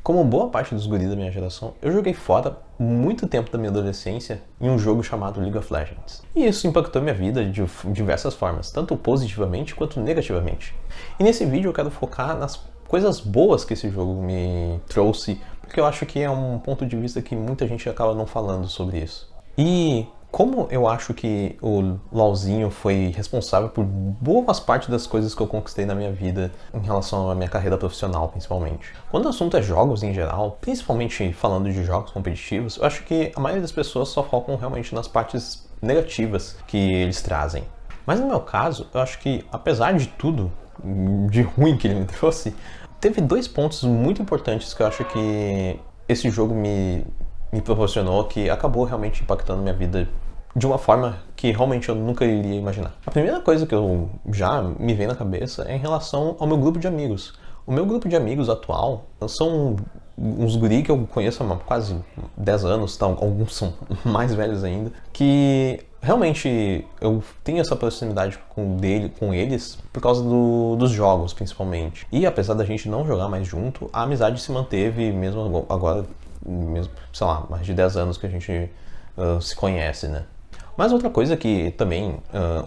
Como boa parte dos guris da minha geração, eu joguei fora muito tempo da minha adolescência em um jogo chamado League of Legends. E isso impactou minha vida de diversas formas, tanto positivamente quanto negativamente. E nesse vídeo eu quero focar nas coisas boas que esse jogo me trouxe, porque eu acho que é um ponto de vista que muita gente acaba não falando sobre isso. E como eu acho que o LoLzinho foi responsável por boas partes das coisas que eu conquistei na minha vida em relação à minha carreira profissional, principalmente. Quando o assunto é jogos em geral, principalmente falando de jogos competitivos, eu acho que a maioria das pessoas só focam realmente nas partes negativas que eles trazem. Mas no meu caso, eu acho que, apesar de tudo de ruim que ele me trouxe, teve dois pontos muito importantes que eu acho que esse jogo me proporcionou, que acabou realmente impactando minha vida de uma forma que realmente eu nunca iria imaginar. A primeira coisa que eu já me vem na cabeça é em relação ao meu grupo de amigos. O meu grupo de amigos atual são uns guri que eu conheço há quase 10 anos, tá? Alguns são mais velhos ainda, que realmente eu tenho essa proximidade com eles por causa dos jogos, principalmente. E apesar da gente não jogar mais junto, a amizade se manteve mesmo agora, mesmo, sei lá, mais de 10 anos que a gente se conhece, né? Mas outra coisa que também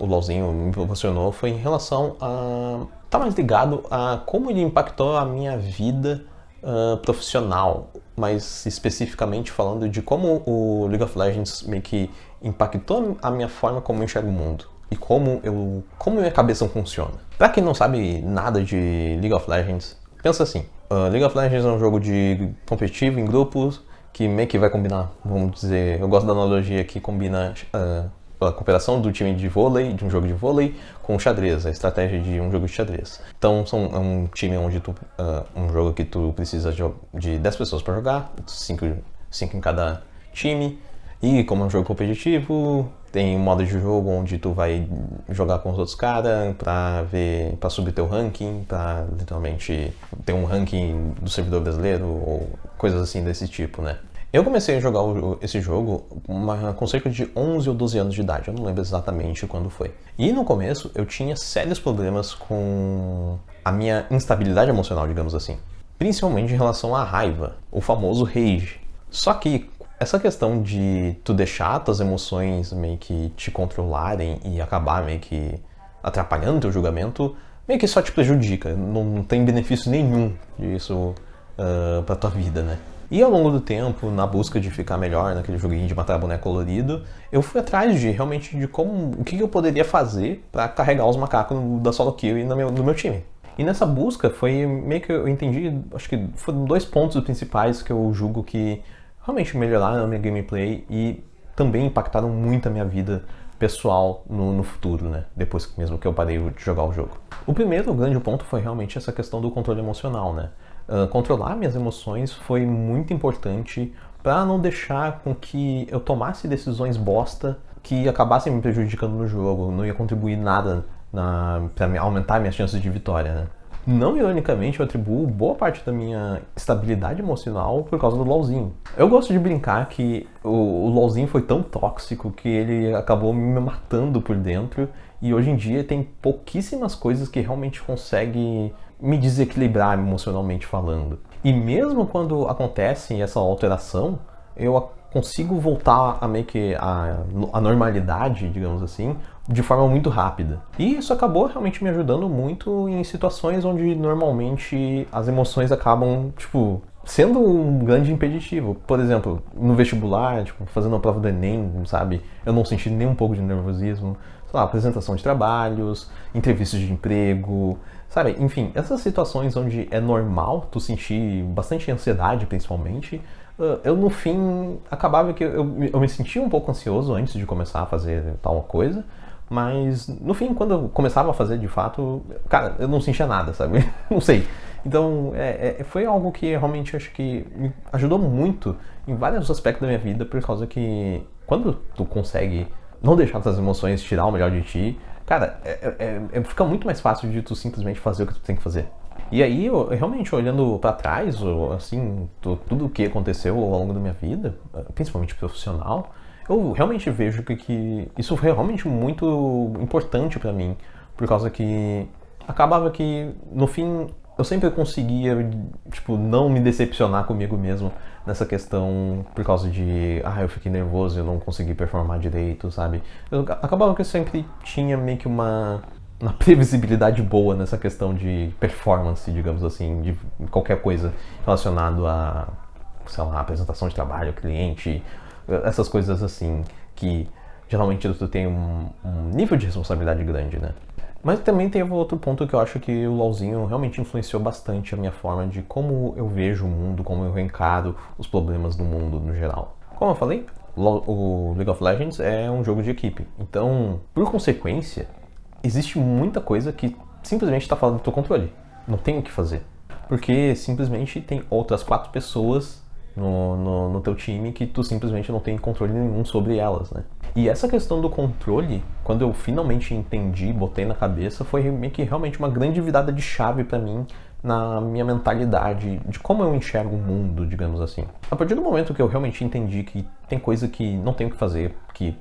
o LoLzinho me proporcionou foi em relação a tá mais ligado a como ele impactou a minha vida profissional, mas especificamente falando de como o League of Legends meio que impactou a minha forma como eu enxergo o mundo e como minha cabeça funciona. Pra quem não sabe nada de League of Legends, pensa assim, League of Legends é um jogo de competitivo em grupos que meio que vai combinar, vamos dizer, eu gosto da analogia que combina a cooperação do time de vôlei, de um jogo de vôlei, com xadrez, a estratégia de um jogo de xadrez. Então é um time onde um jogo que tu precisa de 10 pessoas para jogar, 5 em cada time, e como é um jogo competitivo, tem um modo de jogo onde tu vai jogar com os outros caras pra subir teu ranking, pra literalmente ter um ranking do servidor brasileiro ou coisas assim desse tipo, né? Eu comecei a jogar esse jogo com cerca de 11 ou 12 anos de idade, eu não lembro exatamente quando foi. E no começo eu tinha sérios problemas com a minha instabilidade emocional, digamos assim. Principalmente em relação à raiva, o famoso rage. Só que essa questão de tu deixar tuas emoções meio que te controlarem e acabar meio que atrapalhando teu julgamento, meio que só te prejudica, não tem benefício nenhum disso pra tua vida, né? E ao longo do tempo, na busca de ficar melhor naquele joguinho de matar boneco colorido, eu fui atrás de realmente de o que eu poderia fazer para carregar os macacos da solo kill no meu time. E nessa busca foi meio que eu entendi, acho que foram dois pontos principais que eu julgo que realmente melhoraram a minha gameplay e também impactaram muito a minha vida pessoal no futuro, né? Depois mesmo que eu parei de jogar o jogo. O primeiro grande ponto foi realmente essa questão do controle emocional, né? Controlar minhas emoções foi muito importante para não deixar com que eu tomasse decisões bosta que acabassem me prejudicando no jogo, não ia contribuir nada para aumentar minhas chances de vitória, né? Não ironicamente, eu atribuo boa parte da minha estabilidade emocional por causa do LoLzinho. Eu gosto de brincar que o LoLzinho foi tão tóxico que ele acabou me matando por dentro e hoje em dia tem pouquíssimas coisas que realmente conseguem me desequilibrar emocionalmente falando. E mesmo quando acontece essa alteração, eu consigo voltar a meio que a normalidade, digamos assim, de forma muito rápida. E isso acabou realmente me ajudando muito em situações onde normalmente as emoções acabam, tipo, sendo um grande impeditivo. Por exemplo, no vestibular, tipo, fazendo a prova do Enem, sabe? Eu não senti nem um pouco de nervosismo. Sei lá, apresentação de trabalhos, entrevistas de emprego, sabe? Enfim, essas situações onde é normal tu sentir bastante ansiedade, principalmente, eu no fim acabava que eu me sentia um pouco ansioso antes de começar a fazer tal coisa, mas no fim, quando eu começava a fazer de fato, cara, eu não sentia nada, sabe? Não sei. Então, foi algo que realmente acho que me ajudou muito em vários aspectos da minha vida, por causa que quando tu consegue não deixar suas emoções tirar o melhor de ti, cara, fica muito mais fácil de tu simplesmente fazer o que tu tem que fazer. E aí, eu realmente olhando pra trás, assim, tudo o que aconteceu ao longo da minha vida, principalmente profissional, eu realmente vejo que isso foi realmente muito importante pra mim, por causa que acabava que, no fim, eu sempre conseguia, tipo, não me decepcionar comigo mesmo nessa questão por causa de, eu fiquei nervoso, eu não consegui performar direito, sabe? Acabava que eu sempre tinha meio que uma previsibilidade boa nessa questão de performance, digamos assim, de qualquer coisa relacionado a, sei lá, apresentação de trabalho, cliente, essas coisas assim, que geralmente tu tem um nível de responsabilidade grande, né? Mas também tem outro ponto que eu acho que o LoLzinho realmente influenciou bastante a minha forma de como eu vejo o mundo, como eu encaro os problemas do mundo no geral. Como eu falei, o League of Legends é um jogo de equipe. Então, por consequência, existe muita coisa que simplesmente está fora do teu controle. Não tem o que fazer. Porque simplesmente tem outras 4 pessoas no teu time que tu simplesmente não tem controle nenhum sobre elas, né? E essa questão do controle, quando eu finalmente entendi, botei na cabeça, foi meio que realmente uma grande virada de chave pra mim na minha mentalidade de como eu enxergo o mundo, digamos assim. A partir do momento que eu realmente entendi que tem coisa que não tem o que fazer, porque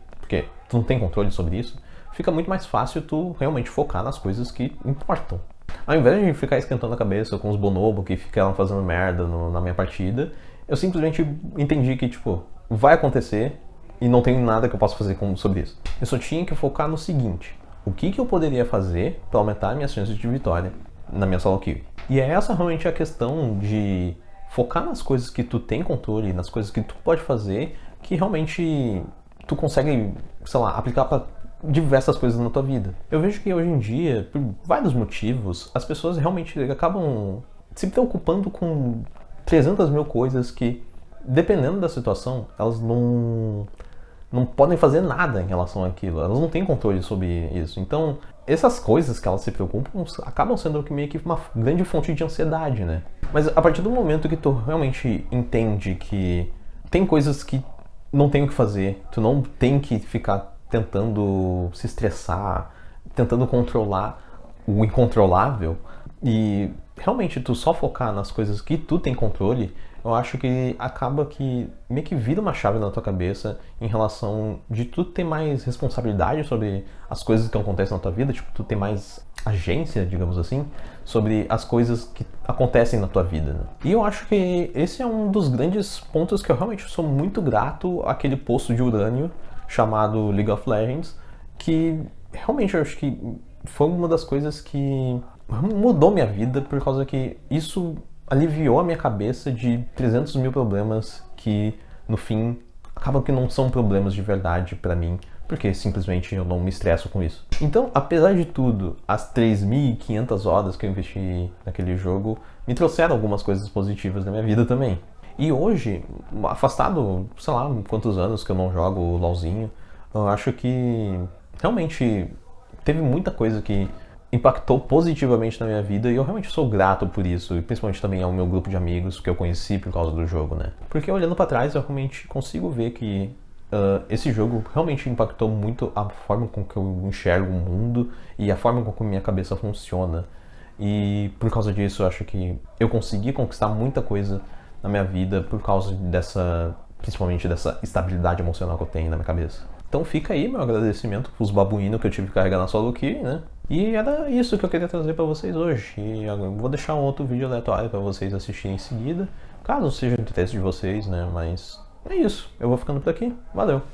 tu não tem controle sobre isso, fica muito mais fácil tu realmente focar nas coisas que importam. Ao invés de ficar esquentando a cabeça com os bonobos que ficaram fazendo merda na minha partida, eu simplesmente entendi que, tipo, vai acontecer e não tem nada que eu possa fazer sobre isso. Eu só tinha que focar no seguinte: o que eu poderia fazer para aumentar minhas chances de vitória na minha solo queue? E é essa realmente a questão de focar nas coisas que tu tem controle, nas coisas que tu pode fazer, que realmente tu consegue, sei lá, aplicar para diversas coisas na tua vida. Eu vejo que hoje em dia, por vários motivos, as pessoas realmente acabam se preocupando com 300 mil coisas que, dependendo da situação, elas não podem fazer nada em relação àquilo. Elas não têm controle sobre isso. Então, essas coisas que elas se preocupam acabam sendo meio que uma grande fonte de ansiedade, né? Mas a partir do momento que tu realmente entende que tem coisas que não tem o que fazer, tu não tem que ficar tentando se estressar, tentando controlar o incontrolável, e realmente tu só focar nas coisas que tu tem controle, eu acho que acaba que meio que vira uma chave na tua cabeça em relação de tu ter mais responsabilidade sobre as coisas que acontecem na tua vida, tipo, tu ter mais agência, digamos assim, sobre as coisas que acontecem na tua vida, né? E eu acho que esse é um dos grandes pontos que eu realmente sou muito grato àquele poço de urânio chamado League of Legends, que realmente eu acho que foi uma das coisas que mudou minha vida, por causa que isso aliviou a minha cabeça de 300 mil problemas que, no fim, acabam que não são problemas de verdade pra mim, porque simplesmente eu não me estresso com isso. Então, apesar de tudo, as 3.500 horas que eu investi naquele jogo me trouxeram algumas coisas positivas na minha vida também. E hoje, afastado, sei lá, quantos anos que eu não jogo o LoLzinho, eu acho que realmente teve muita coisa que impactou positivamente na minha vida e eu realmente sou grato por isso, e principalmente também ao meu grupo de amigos que eu conheci por causa do jogo, né? Porque olhando pra trás eu realmente consigo ver que esse jogo realmente impactou muito a forma com que eu enxergo o mundo e a forma com que minha cabeça funciona. E por causa disso eu acho que eu consegui conquistar muita coisa na minha vida por causa principalmente dessa estabilidade emocional que eu tenho na minha cabeça. Então fica aí meu agradecimento pros babuínos que eu tive que carregar na solo queue, né? E era isso que eu queria trazer pra vocês hoje. E eu vou deixar um outro vídeo aleatório pra vocês assistirem em seguida, caso seja do interesse de vocês, né? Mas é isso. Eu vou ficando por aqui. Valeu!